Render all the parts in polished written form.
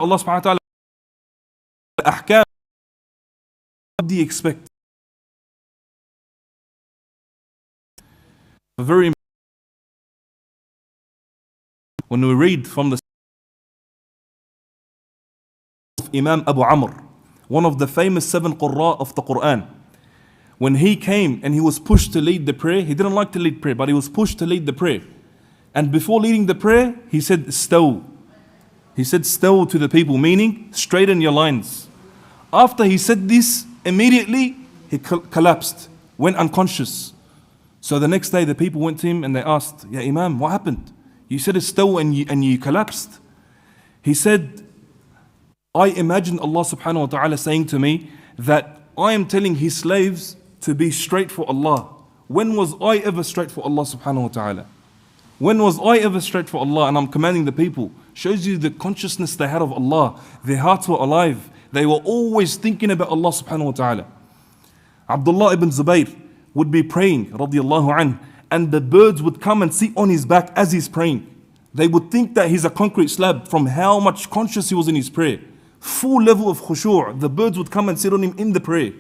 Allah subhanahu wa ta'ala, ahkam, what do you expect? Very when we read from the Imam Abu Amr, one of the famous 7 Qurra of the Quran, when he came and he was pushed to lead the prayer, he didn't like to lead prayer, but he was pushed to lead the prayer. And before leading the prayer, he said, "Staw." He said, "Staw" to the people, meaning straighten your lines. After he said this, immediately he collapsed, went unconscious. So the next day, the people went to him and they asked, "Ya Imam, what happened? You said "Staw" and you collapsed." He said, "I imagined Allah subhanahu wa ta'ala saying to me that I am telling His slaves to be straight for Allah. When was I ever straight for Allah subhanahu wa ta'ala? When was I ever straight for Allah? And I'm commanding the people." Shows you the consciousness they had of Allah. Their hearts were alive. They were always thinking about Allah subhanahu wa ta'ala. Abdullah ibn Zubayr would be praying, radiallahu anhu, and the birds would come and sit on his back as he's praying. They would think that he's a concrete slab from how much conscious he was in his prayer. Full level of khushu'. The birds would come and sit on him in the prayer.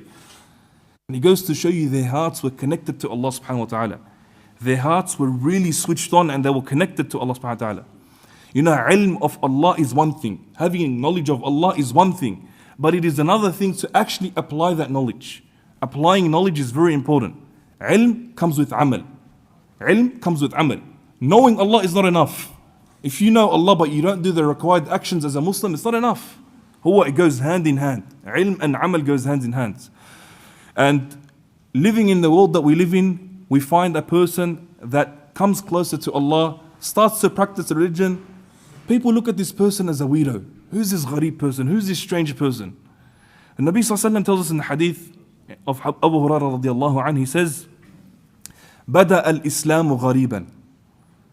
And he goes to show you their hearts were connected to Allah subhanahu wa ta'ala. Their hearts were really switched on and they were connected to Allah subhanahu wa ta'ala. You know, ilm of Allah is one thing. Having knowledge of Allah is one thing. But it is another thing to actually apply that knowledge. Applying knowledge is very important. Ilm comes with amal. Ilm comes with amal. Knowing Allah is not enough. If you know Allah but you don't do the required actions as a Muslim, it's not enough. It goes hand in hand. Ilm and amal goes hand in hand. And living in the world that we live in, we find a person that comes closer to Allah, starts to practice religion. People look at this person as a weirdo. Who's this gharib person? Who's this strange person? And Nabi sallallahu alayhi wa sallam tells us in the hadith of Abu Hurairah radiallahu anhu, he says, "Bada al-Islamu ghariban."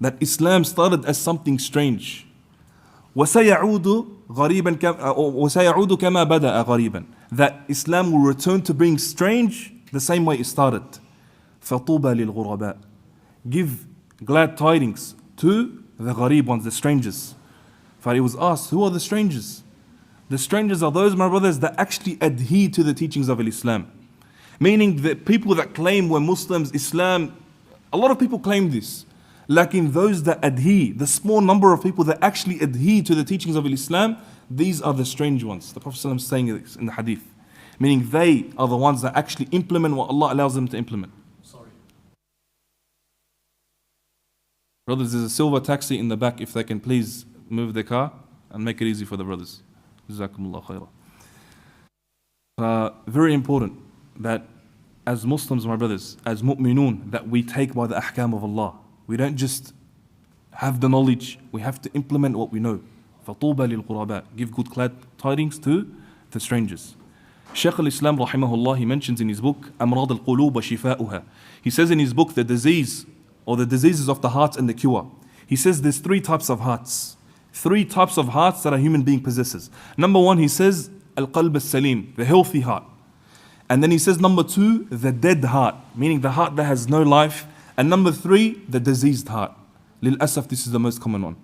That Islam started as something strange. وَسَيَعُودُ غَرِيبًا وَسَيَعُودُ كَمَا بَدَأَ غَرِيبًا. That Islam will return to being strange the same way it started. فَطُوبَى لِلْغُرَبَاء. Give glad tidings to the gharib ones, the strangers. For it was asked, who are the strangers? The strangers are those, my brothers, that actually adhere to the teachings of Islam. Meaning the people that claim we're Muslims, Islam, a lot of people claim this. Like in those that adhere, the small number of people that actually adhere to the teachings of Islam, these are the strange ones. The Prophet ﷺ is saying this in the hadith. Meaning they are the ones that actually implement what Allah allows them to implement. Sorry. Brothers, there's a silver taxi in the back. If they can please move their car and make it easy for the brothers. Jazakumullah khairah. Very important that as Muslims, my brothers, as mu'minun, that we take by the ahkam of Allah. We don't just have the knowledge, we have to implement what we know. فَطُوبَى لِلْقُرَبَاء. Give good glad tidings to the strangers. Shaykh al-Islam rahimahullah, he mentions in his book, أَمْرَاض الْقُلُوبَ شِفَاؤُهَا. He says in his book, the disease, or the diseases of the heart and the cure. He says there's 3 types of hearts. 3 types of hearts that a human being possesses. Number 1, he says, al-qalb al-salim, the healthy heart. And then he says number 2, the dead heart, meaning the heart that has no life. And number 3, the diseased heart. Lil-asaf, this is the most common one.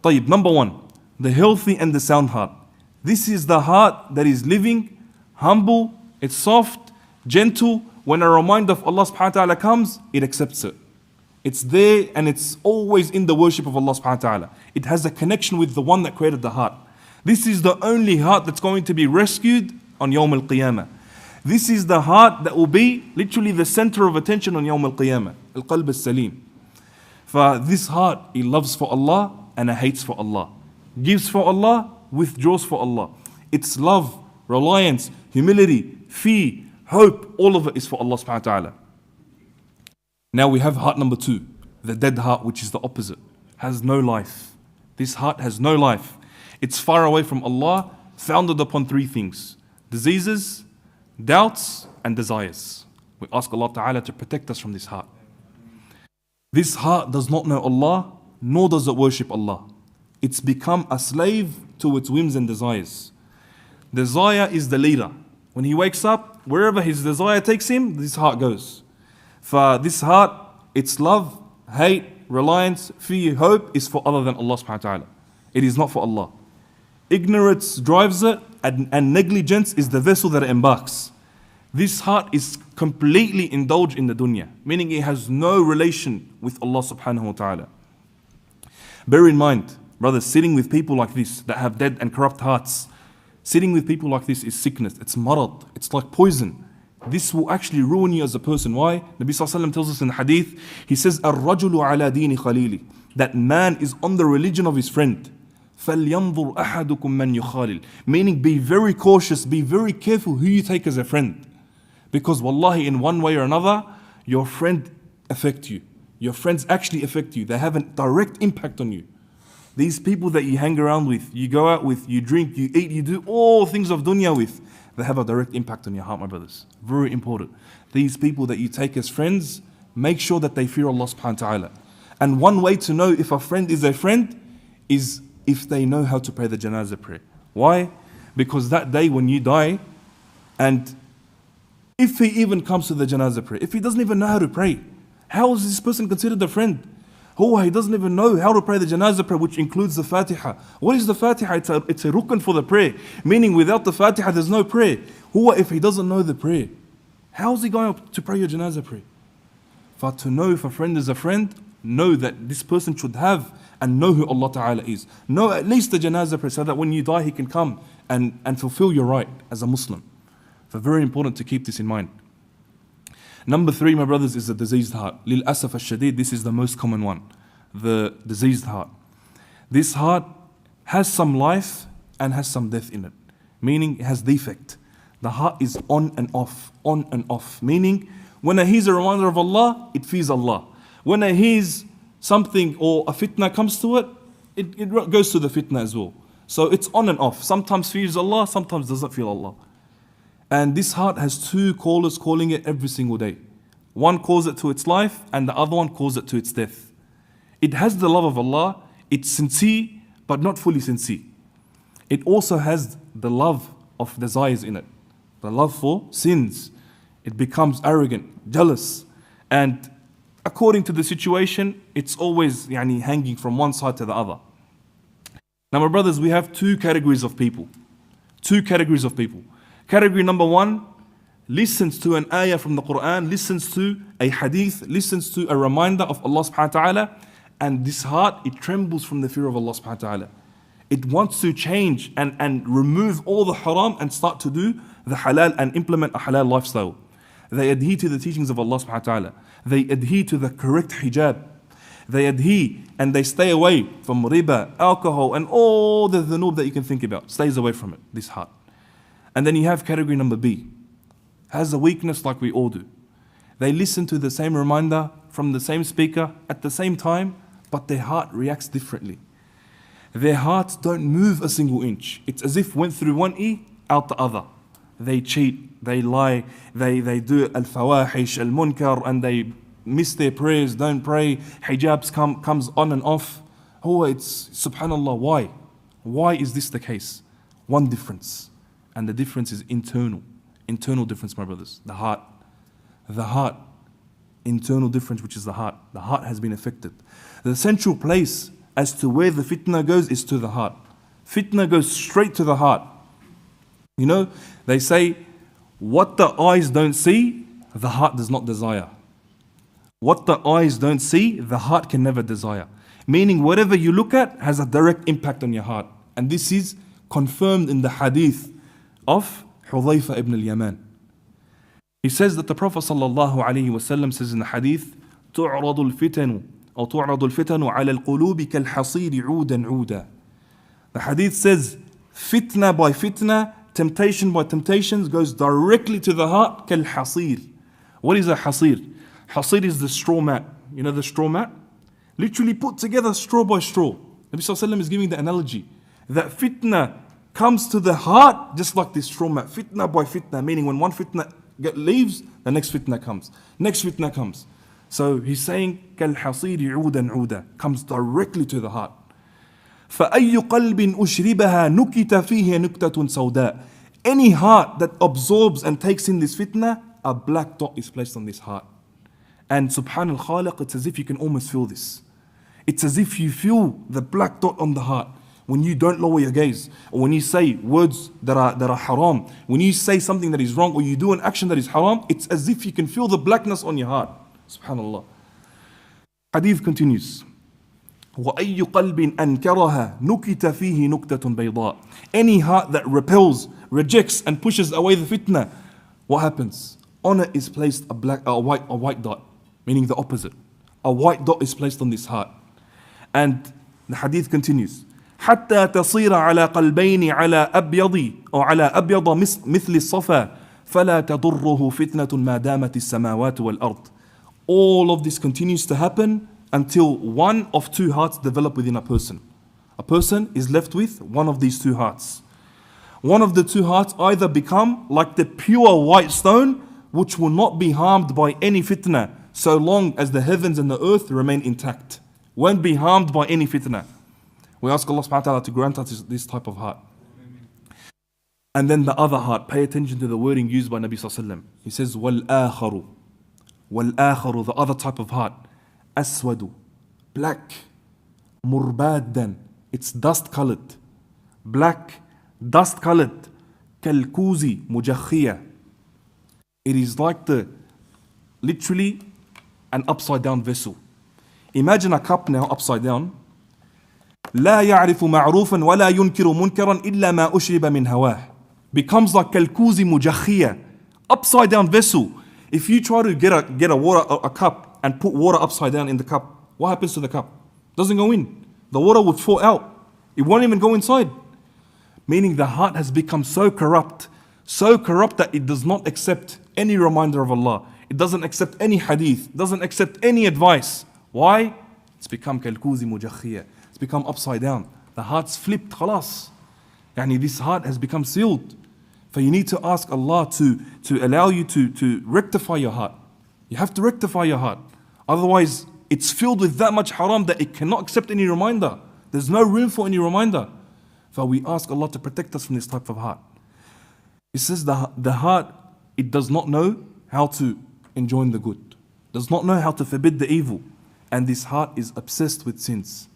طيب, number 1, the healthy and the sound heart. This is the heart that is living, humble, it's soft, gentle. When a reminder of Allah subhanahu wa ta'ala comes, it accepts it. It's there and it's always in the worship of Allah subhanahu wa ta'ala. It has a connection with the one that created the heart. This is the only heart that's going to be rescued on Yawm al-Qiyamah. This is the heart that will be literally the center of attention on Yawm al-Qiyamah. Al-Qalb al-Salim. For this heart, it loves for Allah and it hates for Allah. Gives for Allah, withdraws for Allah. It's love, reliance, humility, fear, hope, all of it is for Allah subhanahu wa ta'ala. Now we have heart number 2, the dead heart, which is the opposite. Has no life. This heart has no life. It's far away from Allah, founded upon 3 things. Diseases, doubts, and desires. We ask Allah Ta'ala to protect us from this heart. This heart does not know Allah, nor does it worship Allah. It's become a slave to its whims and desires. Desire is the leader. When he wakes up, wherever his desire takes him, this heart goes. For this heart, its love, hate, reliance, fear, hope is for other than Allah subhanahu wa ta'ala. It is not for Allah. Ignorance drives it, and negligence is the vessel that it embarks. This heart is completely indulged in the dunya, meaning it has no relation with Allah subhanahu wa ta'ala. Bear in mind, brothers, sitting with people like this that have dead and corrupt hearts, sitting with people like this is sickness, it's marad, it's like poison. This will actually ruin you as a person. Why? Nabi Sallallahu Alaihi Wasallam tells us in the hadith, he says, الرَّجُلُ عَلَى دِينِ خَلِيلِ, that man is on the religion of his friend. فَلْيَنْظُرْ أَحَدُكُمْ مَنْ يُخَالِلْ, meaning be very cautious, be very careful who you take as a friend. Because wallahi, in one way or another, your friend affect you. Your friends actually affect you. They have a direct impact on you. These people that you hang around with, you go out with, you drink, you eat, you do all things of dunya with, they have a direct impact on your heart, my brothers. Very important. These people that you take as friends, make sure that they fear Allah subhanahu wa ta'ala. And one way to know if a friend is a friend is if they know how to pray the janazah prayer. Why? Because that day when you die, and if he even comes to the janazah prayer, if he doesn't even know how to pray, how is this person considered a friend? He doesn't even know how to pray the janazah prayer, which includes the Fatiha. What is the Fatiha? It's a rukn for the prayer, meaning without the Fatiha there's no prayer. If he doesn't know the prayer, how is he going to pray your janazah prayer? For to know if a friend is a friend, know that this person should have and know who Allah Ta'ala is. Know at least the janazah prayer so that when you die he can come and fulfill your right as a Muslim. So very important to keep this in mind. Number 3, my brothers, is the diseased heart. Lil-asaf al-shadid, this is the most common one. The diseased heart. This heart has some life and has some death in it. Meaning it has defect. The heart is on and off. Meaning when it hears a reminder of Allah, it fears Allah. When it hears something or a fitna comes to it, it goes to the fitna as well. So it's on and off. Sometimes fears Allah, sometimes doesn't feel Allah. And this heart has 2 callers calling it every single day. One calls it to its life and the other one calls it to its death. It has the love of Allah, it's sincere but not fully sincere. It also has the love of desires in it, the love for sins. It becomes arrogant, jealous, and according to the situation, it's always hanging from one side to the other. Now my brothers, we have 2 categories of people. 2 categories of people. Category number 1, listens to an ayah from the Quran, listens to a hadith, listens to a reminder of Allah subhanahu wa ta'ala, and this heart, it trembles from the fear of Allah subhanahu wa ta'ala. It wants to change and remove all the haram and start to do the halal and implement a halal lifestyle. They adhere to the teachings of Allah subhanahu wa ta'ala. They adhere to the correct hijab. They adhere and they stay away from riba, alcohol, and all the dhunub that you can think about. Stays away from it, this heart. And then you have category number B. Has a weakness like we all do. They listen to the same reminder from the same speaker at the same time, but their heart reacts differently. Their hearts don't move a single inch. It's as if went through one ear, out the other. They cheat, they lie, they do al-fawahish, al-munkar, and they miss their prayers, don't pray, hijabs comes on and off. It's subhanallah, why? Why is this the case? One difference. And the difference is internal. Internal difference, my brothers. The heart. The heart. Internal difference, which is the heart. The heart has been affected. The central place as to where the fitna goes is to the heart. Fitna goes straight to the heart. They say, what the eyes don't see, the heart does not desire. What the eyes don't see, the heart can never desire. Meaning whatever you look at has a direct impact on your heart. And this is confirmed in the hadith of Hudhayfa ibn al-Yaman. He says that the Prophet ﷺ says in the hadith, تعرض الفتن على القلوب كالحصير عودا عودا. The hadith says, fitna by fitna, temptation by temptations goes directly to the heart, كالحصير. What is a hasir? Hasir is the straw mat. You know the straw mat? Literally put together straw by straw. Nabi ﷺ is giving the analogy that fitna comes to the heart just like this straw mat. Fitna by fitna, meaning when one fitna leaves, the next fitna comes. Next fitna comes. So he's saying, كالحصير عودا عودا, comes directly to the heart. فأي قلب أشربها نكت فيه نكتة سوداء. Any heart that absorbs and takes in this fitna, a black dot is placed on this heart. And subhan al-Khaliq, it's as if you can almost feel this. It's as if you feel the black dot on the heart. when you don't lower your gaze, or when you say words that are haram, when you say something that is wrong, or you do an action that is haram, it's as if you can feel the blackness on your heart. Subhanallah. Hadith continues. وَأَيُّ قَلْبٍ أَنْكَرَهَا نُكِتَ فِيهِ نُكْتَةٌ بَيْضَاء. Any heart that repels, rejects, and pushes away the fitna, what happens? On it is placed a white dot, meaning the opposite. A white dot is placed on this heart. And the hadith continues. حتى تصير على قلبين على أبيض أو على أبيض مثل الصفا فلا تضره فتنة ما دامت السماوات والأرض. All of this continues to happen until one of two hearts develop within a person. A person is left with one of these two hearts. One of the two hearts either become like the pure white stone, which will not be harmed by any fitna so long as the heavens and the earth remain intact. Won't be harmed by any fitna. We ask Allah subhanahu wa ta'ala to grant us this type of heart. And then the other heart, pay attention to the wording used by Nabi sallallahu alaihi wasallam. He says, وَالْآخَرُ وَالْآخَرُ, the other type of heart, أسود, black, مربادا, it's dust colored, black, dust colored, كالكوزي مجخية. It is like literally an upside down vessel. Imagine a cup now upside down. لا يعرف معروفا ولا ينكر منكرا إلا ما أشرب من هواه. Becomes like كالكوزي مجخية, upside down vessel. If you try to get a cup and put water upside down in the cup, what happens to the cup? Doesn't go in. The water would fall out. It won't even go inside. Meaning the heart has become so corrupt that it does not accept any reminder of Allah. It doesn't accept any hadith, doesn't accept any advice. Why? It's become كالكوزي مجخية. It's become upside down. The heart's flipped, خلاص. This heart has become sealed. So you need to ask Allah to allow you to rectify your heart. You have to rectify your heart. Otherwise, it's filled with that much haram that it cannot accept any reminder. There's no room for any reminder. So we ask Allah to protect us from this type of heart. It says the heart, it does not know how to enjoin the good, does not know how to forbid the evil, and this heart is obsessed with sins.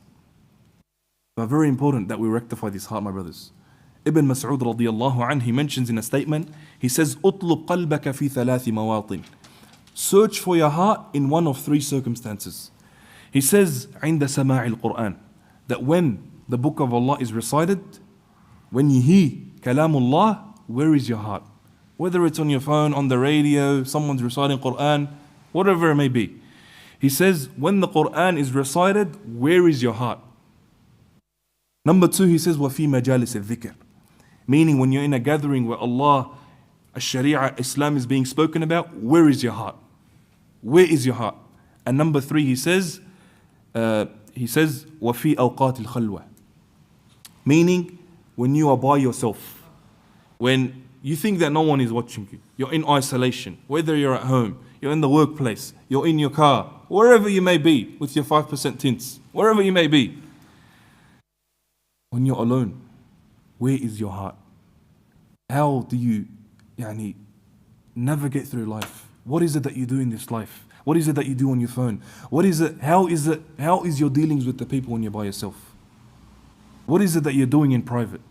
So very important that we rectify this heart, my brothers. Ibn Mas'ud radiyallahu anhu, he mentions in a statement, he says, "Utlub qalbaka fi thalathi mawatin." Search for your heart in one of three circumstances. He says, عند سماع القرآن, that when the book of Allah is recited, when you hear kalamullah, where is your heart? Whether it's on your phone, on the radio, someone's reciting Quran, whatever it may be. He says, when the Quran is recited, where is your heart? Number two, he says, وَفِي مَجَالِسِ الذِّكْر. Meaning when you're in a gathering where Allah, Sharia, Islam is being spoken about, where is your heart? Where is your heart? And number three, he says, وَفِي أَوْقَاتِ الْخَلْوَةِ. Meaning, when you are by yourself, when you think that no one is watching you, you're in isolation, whether you're at home, you're in the workplace, you're in your car, wherever you may be, with your 5% tints, wherever you may be. When you're alone, where is your heart? How do you navigate through life? What is it that you do in this life? What is it that you do on your phone? How is your dealings with the people when you're by yourself? What is it that you're doing in private?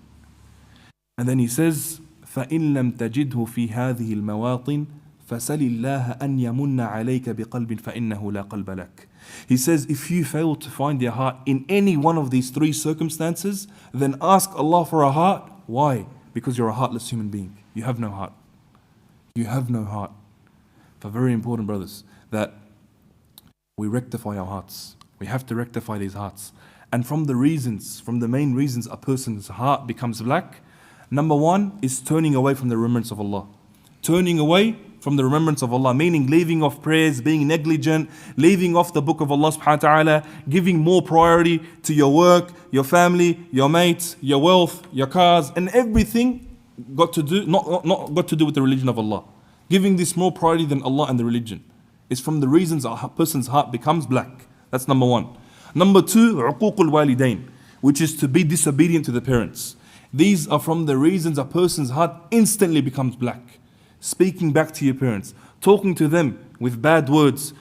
And then he says, فَإِن لَمْ تَجِدْهُ فِي هَذِهِ الْمَوَاطِنِ فَسَلِ اللَّهَ أَنْ يَمُنَّ عَلَيْكَ بِقَلْبٍ فَإِنَّهُ لَا قَلْبَ لَكَ. He says, if you fail to find your heart in any one of these three circumstances, then ask Allah for a heart. Why? Because you're a heartless human being. You have no heart. You have no heart. So very important, brothers, that we rectify our hearts. We have to rectify these hearts. And from the main reasons a person's heart becomes black, number one is turning away from the remembrance of Allah. Turning away from the remembrance of Allah, meaning leaving off prayers, being negligent, leaving off the book of Allah subhanahu wa ta'ala, giving more priority to your work, your family, your mates, your wealth, your cars, and everything not got to do with the religion of Allah. Giving this more priority than Allah and the religion is from the reasons a person's heart becomes black. That's number one. Number two, عقوق الوالدين, which is to be disobedient to the parents. These are from the reasons a person's heart instantly becomes black. Speaking back to your parents, talking to them with bad words,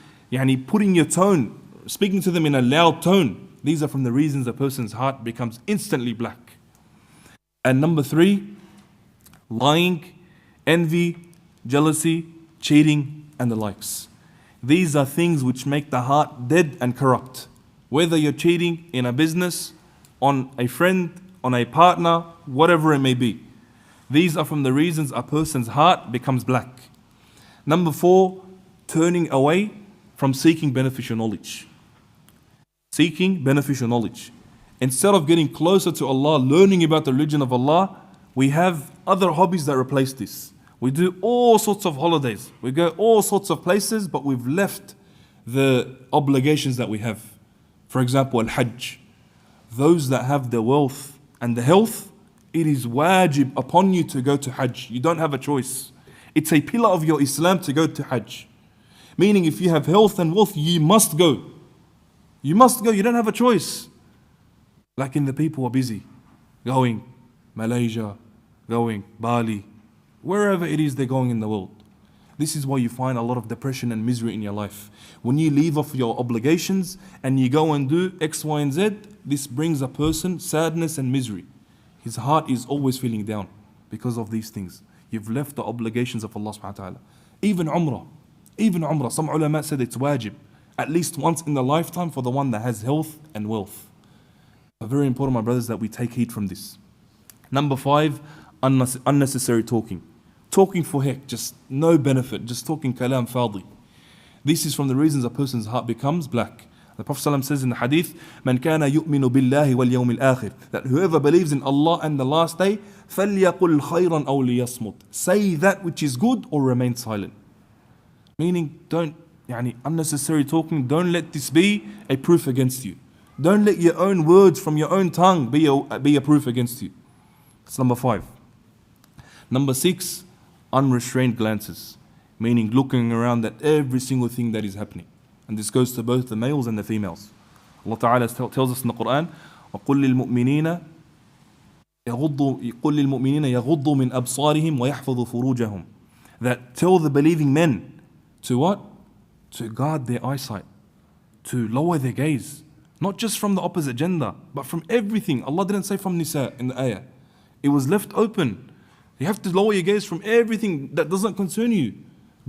putting your tone, speaking to them in a loud tone, These are from the reasons a person's heart becomes instantly black. And number 3, lying, envy, jealousy, cheating, and the likes. These are things which make the heart dead and corrupt. Whether you're cheating in a business, on a friend, on a partner, whatever it may be. These are from the reasons a person's heart becomes black. Number 4, turning away from seeking beneficial knowledge. Seeking beneficial knowledge. Instead of getting closer to Allah, learning about the religion of Allah, we have other hobbies that replace this. We do all sorts of holidays. We go all sorts of places, but we've left the obligations that we have. For example, Al-Hajj. Those that have the wealth and the health, it is wajib upon you to go to Hajj. You don't have a choice. It's a pillar of your Islam to go to Hajj. Meaning if you have health and wealth, you must go. You must go, you don't have a choice. Like in the people are busy, going Malaysia, going Bali, wherever it is they're going in the world. This is why you find a lot of depression and misery in your life. When you leave off your obligations and you go and do X, Y, and Z, this brings a person sadness and misery. His heart is always feeling down because of these things. You've left the obligations of Allah subhanahu wa ta'ala. Even Umrah, some ulama said it's wajib, at least once in the lifetime for the one that has health and wealth. It's very important, my brothers, that we take heed from this. Number 5, unnecessary talking. Talking for heck, just no benefit, just talking kalam fadi. This is from the reasons a person's heart becomes black. The Prophet ﷺ says in the hadith, "Man kana yu'minu billahi wal yawmil akhir," that whoever believes in Allah and the last day, فَلْيَقُلْ خَيْرًا أَوْ لِيَصْمُتْ, say that which is good or remain silent. Meaning, don't, unnecessary talking, don't let this be a proof against you. Don't let your own words from your own tongue be a proof against you. That's number 5. Number 6, unrestrained glances, meaning looking around at every single thing that is happening. And this goes to both the males and the females. Allah Ta'ala tells us in the Quran, وَقُلْ لِلْمُؤْمِنِينَ يَغُضُّوا مِنْ أَبْصَارِهِمْ وَيَحْفَظُوا فُرُوجَهُم, that tell the believing men to what? To guard their eyesight, to lower their gaze, not just from the opposite gender, but from everything. Allah didn't say from Nisa in the ayah. It was left open. You have to lower your gaze from everything that doesn't concern you.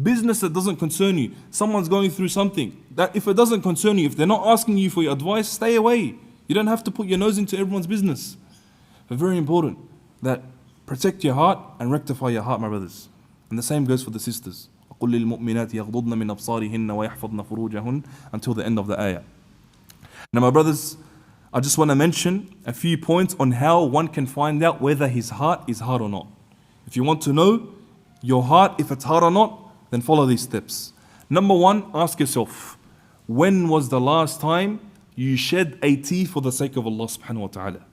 Business that doesn't concern you. Someone's going through something that if it doesn't concern you, if they're not asking you for your advice, stay away. You don't have to put your nose into everyone's business. But very important that protect your heart and rectify your heart, my brothers. And the same goes for the sisters. قُلْ لِلْمُؤْمِنَاتِ يَغْضُضْنَ مِنْ أَبْصَارِهِنَّ وَيَحْفَظْنَ فُرُوجَهُنَّ until the end of the ayah. Now my brothers, I just want to mention a few points on how one can find out whether his heart is hard or not. If you want to know your heart, if it's hard or not, then follow these steps. Number 1, ask yourself, when was the last time you shed a tear for the sake of Allah subhanahu wa ta'ala?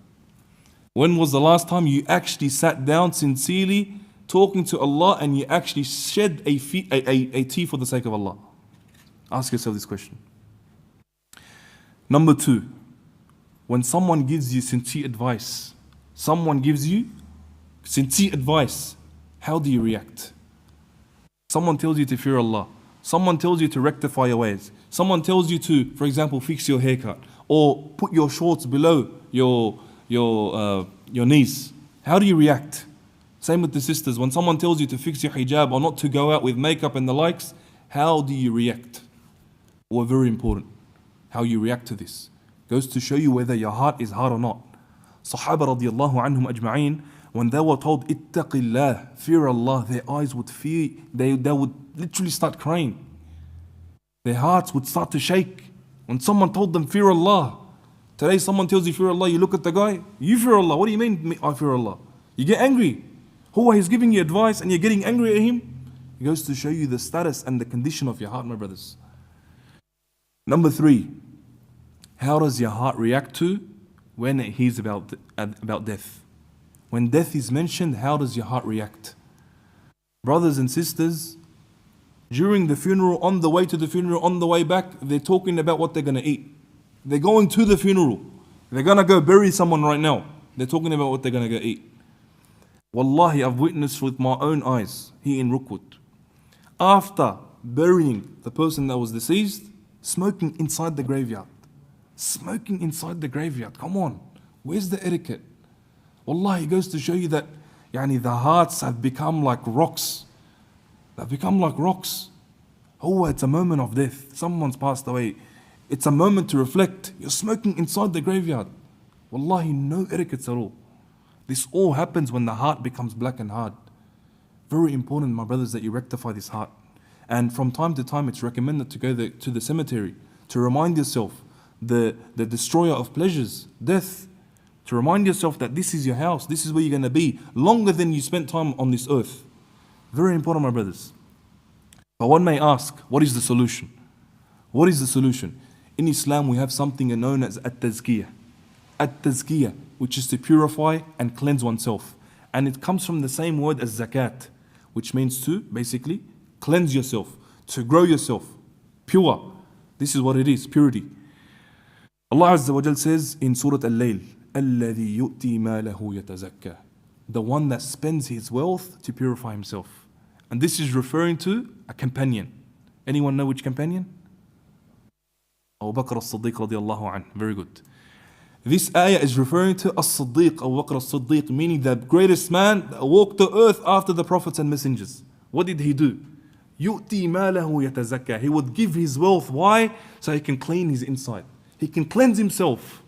When was the last time you actually sat down sincerely talking to Allah and you actually shed a tear for the sake of Allah? Ask yourself this question. Number 2, when someone gives you sincere advice, how do you react? Someone tells you to fear Allah. Someone tells you to rectify your ways. Someone tells you to, for example, fix your haircut or put your shorts below your knees. How do you react? Same with the sisters. When someone tells you to fix your hijab or not to go out with makeup and the likes, how do you react? Well, very important. How you react to this goes to show you whether your heart is hard or not. Sahaba radiallahu anhum ajma'een, when they were told, ittaqillah, fear Allah, their eyes would fear, they would literally start crying. Their hearts would start to shake. When someone told them, fear Allah. Today someone tells you, fear Allah, you look at the guy, you fear Allah. What do you mean, I fear Allah? You get angry. He's giving you advice and you're getting angry at him. It goes to show you the status and the condition of your heart, my brothers. Number 3, how does your heart react to when it hears about death? When death is mentioned, how does your heart react? Brothers and sisters, during the funeral, on the way to the funeral, on the way back, they're talking about what they're going to eat. They're going to the funeral. They're going to go bury someone right now. They're talking about what they're going to go eat. Wallahi, I've witnessed with my own eyes here in Rookwood. After burying the person that was deceased, smoking inside the graveyard. Smoking inside the graveyard. Come on. Where's the etiquette? Wallahi, it goes to show you that the hearts have become like rocks. They've become like rocks. Oh, it's a moment of death. Someone's passed away. It's a moment to reflect. You're smoking inside the graveyard. Wallahi, no etiquette at all. This all happens when the heart becomes black and hard. Very important, my brothers, that you rectify this heart. And from time to time, it's recommended to go to the cemetery to remind yourself the destroyer of pleasures, death. To remind yourself that this is your house, this is where you're going to be longer than you spent time on this earth. Very important, my brothers. But one may ask, what is the solution? What is the solution? In Islam, we have something known as at-tazkiyah. At-tazkiyah, which is to purify and cleanse oneself. And it comes from the same word as zakat, which means to basically cleanse yourself, to grow yourself, pure. This is what it is, purity. Allah Azza wa Jal says in Surah Al-Layl, الَّذِي يُؤْتِي مَالَهُ يَتَزَكَّى, the one that spends his wealth to purify himself. And this is referring to a companion. Anyone know which companion? Abu Bakr as-Siddiq radiallahu anhu. Very good. This ayah is referring to as-Siddiq, Abu Bakr as-Siddiq, meaning the greatest man that walked the earth after the prophets and messengers. What did he do? يُؤْتِي مَالَهُ يَتَزَكَّى. He would give his wealth. Why? So he can clean his inside. He can cleanse himself.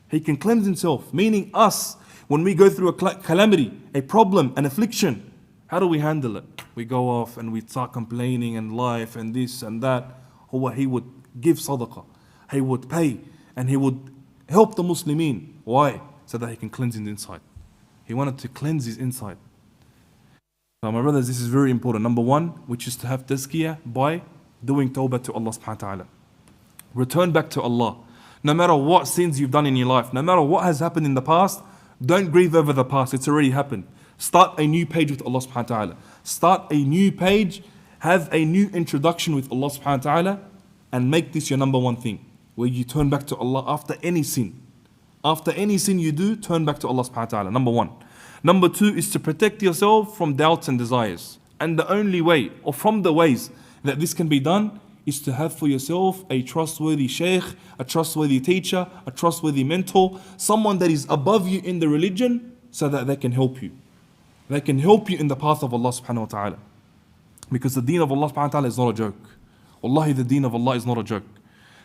He can cleanse himself. Meaning us, when we go through a calamity, a problem, an affliction, how do we handle it? We go off and we start complaining and life and this and that. Or he would give sadaqah. He would pay and he would help the Muslimin. Why? So that he can cleanse his inside. He wanted to cleanse his inside. So my brothers, this is very important. Number one, which is to have tazkiyah by doing tawbah to Allah subhanahu wa ta'ala. Return back to Allah. No matter what sins you've done in your life, no matter what has happened in the past, don't grieve over the past. It's already happened. Start a new page with Allah subhanahu wa ta'ala. Start a new page. Have a new introduction with Allah subhanahu wa ta'ala. And make this your number one thing. Where you turn back to Allah after any sin. After any sin you do, turn back to Allah subhanahu wa ta'ala. Number one. Number two is to protect yourself from doubts and desires. And the only way, or from the ways that this can be done, is to have for yourself a trustworthy shaykh, a trustworthy teacher, a trustworthy mentor, someone that is above you in the religion so that they can help you. They can help you in the path of Allah subhanahu wa ta'ala. Because the deen of Allah subhanahu wa ta'ala is not a joke. Wallahi, the deen of Allah is not a joke.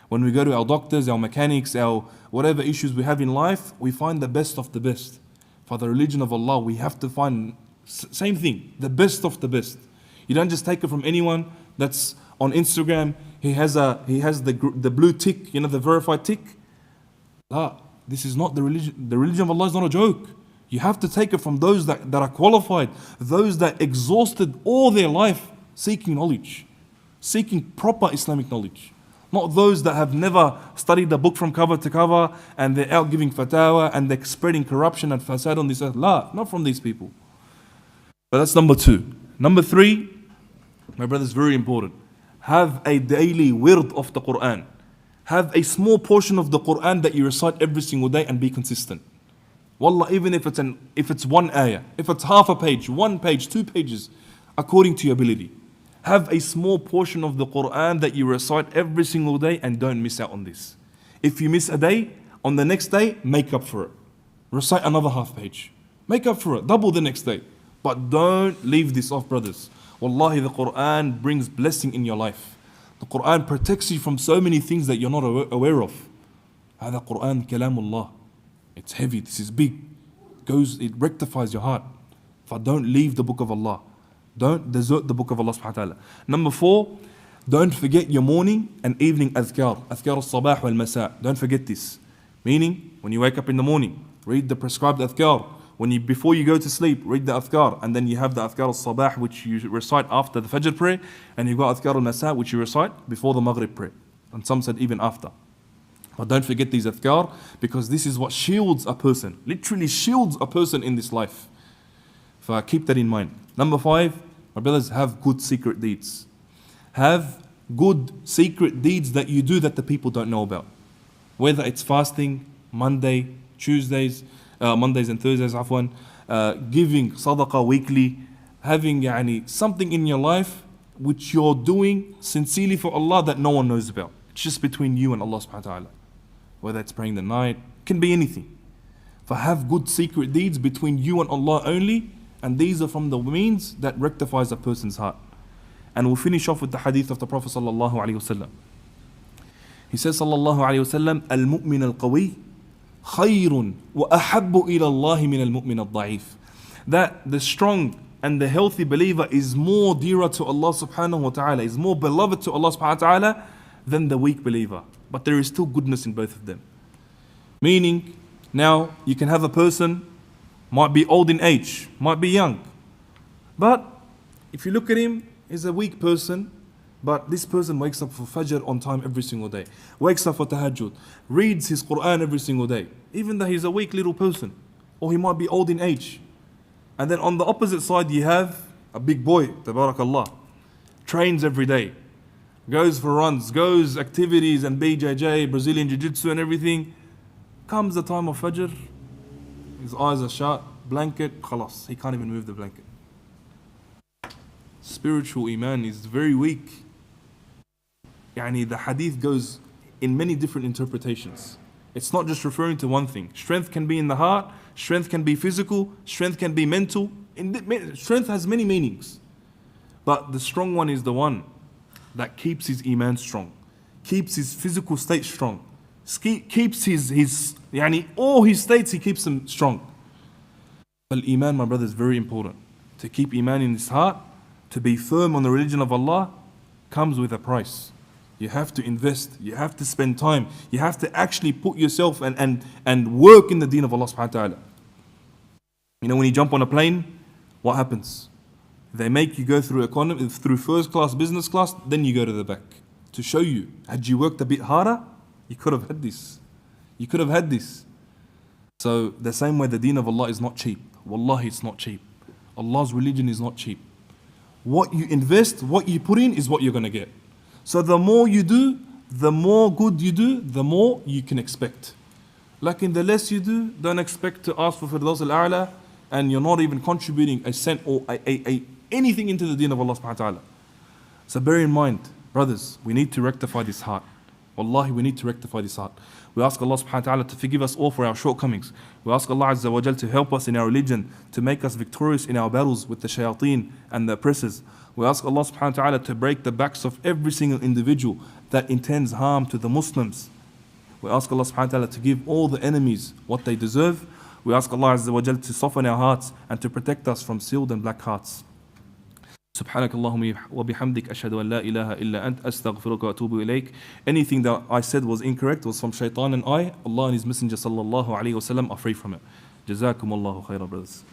When we go to our doctors, our mechanics, our whatever issues we have in life, we find the best of the best. For the religion of Allah, we have to find same thing, the best of the best. You don't just take it from anyone that's on Instagram. He has the blue tick, the verified tick. Ah, this is not the religion. The religion of Allah is not a joke. You have to take it from those that are qualified, those that exhausted all their life seeking knowledge, seeking proper Islamic knowledge. Not those that have never studied the book from cover to cover and they're out giving fatwa and they're spreading corruption and fasad on this earth. La, not from these people. But that's number two. Number three, my brothers, very important. Have a daily wird of the Quran. Have a small portion of the Quran that you recite every single day and be consistent. Wallah, even if it's one ayah, if it's half a page, 1 page, 2 pages, according to your ability. Have a small portion of the Quran that you recite every single day and don't miss out on this. If you miss a day, on the next day, make up for it. Recite another half page. Make up for it, double the next day. But don't leave this off, brothers. Wallahi, the Quran brings blessing in your life. The Quran protects you from so many things that you're not aware of. هذا Quran kalamullah. It's heavy, this is big. It rectifies your heart. But don't leave the book of Allah. Don't desert the book of Allah subhanahu wa ta'ala. Number 4, don't forget your morning and evening adhkar. Adhkar al-sabah wal-masa. Don't forget this. Meaning, when you wake up in the morning, read the prescribed adhkar. Before you go to sleep, read the adhkar. And then you have the adhkar al-sabah, which you recite after the fajr prayer. And you've got adhkar al-masa, which you recite before the maghrib prayer. And some said even after. But don't forget these adhkar, because this is what shields a person. Literally shields a person in this life. So keep that in mind. Number 5, my brothers, have good secret deeds. Have good secret deeds that you do that the people don't know about. Whether it's fasting, Mondays and Thursdays, giving sadaqah weekly, having something in your life which you're doing sincerely for Allah that no one knows about. It's just between you and Allah subhanahu wa ta'ala. whether it's praying the night, can be anything. Have good secret deeds between you and Allah only, and these are from the means that rectifies a person's heart. And we'll finish off with the hadith of the Prophet sallallahu alaihi wasallam. He says sallallahu alaihi wasallam, "Al-mu'min al-qawi khayrun wa ahabbu ila Allah min al-mu'min al-da'if." That the strong and the healthy believer is more dearer to Allah subhanahu wa ta'ala, is more beloved to Allah subhanahu wa ta'ala than the weak believer. But there is still goodness in both of them. Meaning, now you can have a person, might be old in age, might be young. But if you look at him, he's a weak person, but this person wakes up for Fajr on time every single day, wakes up for Tahajjud, reads his Quran every single day, even though he's a weak little person, or he might be old in age. And then on the opposite side, you have a big boy, tabarakallah, trains every day, goes for runs, goes activities and BJJ, Brazilian Jiu-Jitsu and everything. Comes the time of Fajr, his eyes are shut, blanket, khalas, he can't even move the blanket. Spiritual iman is very weak. The hadith goes in many different interpretations. It's not just referring to one thing. Strength can be in the heart, strength can be physical, strength can be mental. Strength has many meanings. But the strong one is the one that keeps his iman strong, keeps his physical state strong, keeps his all his states, he keeps them strong. Iman, my brother, is very important. To keep iman in his heart, to be firm on the religion of Allah, comes with a price. You have to invest, you have to spend time, you have to actually put yourself and work in the deen of Allah subhanahu wa ta'ala. When you jump on a plane, what happens? They make you go through economy, through first class, business class, then you go to the back. To show you, had you worked a bit harder, you could have had this. You could have had this. So the same way the deen of Allah is not cheap. Wallahi, it's not cheap. Allah's religion is not cheap. What you invest, what you put in is what you're going to get. So the more you do, the more good you do, the more you can expect. Like in the less you do, don't expect to ask for Firdaus al-A'la, and you're not even contributing a cent or anything into the deen of Allah subhanahu wa ta'ala. So bear in mind, brothers, we need to rectify this heart. Wallahi, we need to rectify this heart. We ask Allah subhanahu wa ta'ala to forgive us all for our shortcomings. We ask Allah Azza wa Jal to help us in our religion, to make us victorious in our battles with the shayateen and the oppressors. We ask Allah subhanahu wa ta'ala to break the backs of every single individual that intends harm to the Muslims. We ask Allah subhanahu wa ta'ala to give all the enemies what they deserve. We ask Allah Azza wa Jal to soften our hearts and to protect us from sealed and black hearts. سبحانك اللهم وبحمدك أشهد أن لا إله إلا أنت أستغفرك وأتوب إليك. Anything that I said was incorrect, was from shaitan and I, Allah and His Messenger sallallahu alayhi wa sallam are free from it. جزاكم الله خيرا, brothers.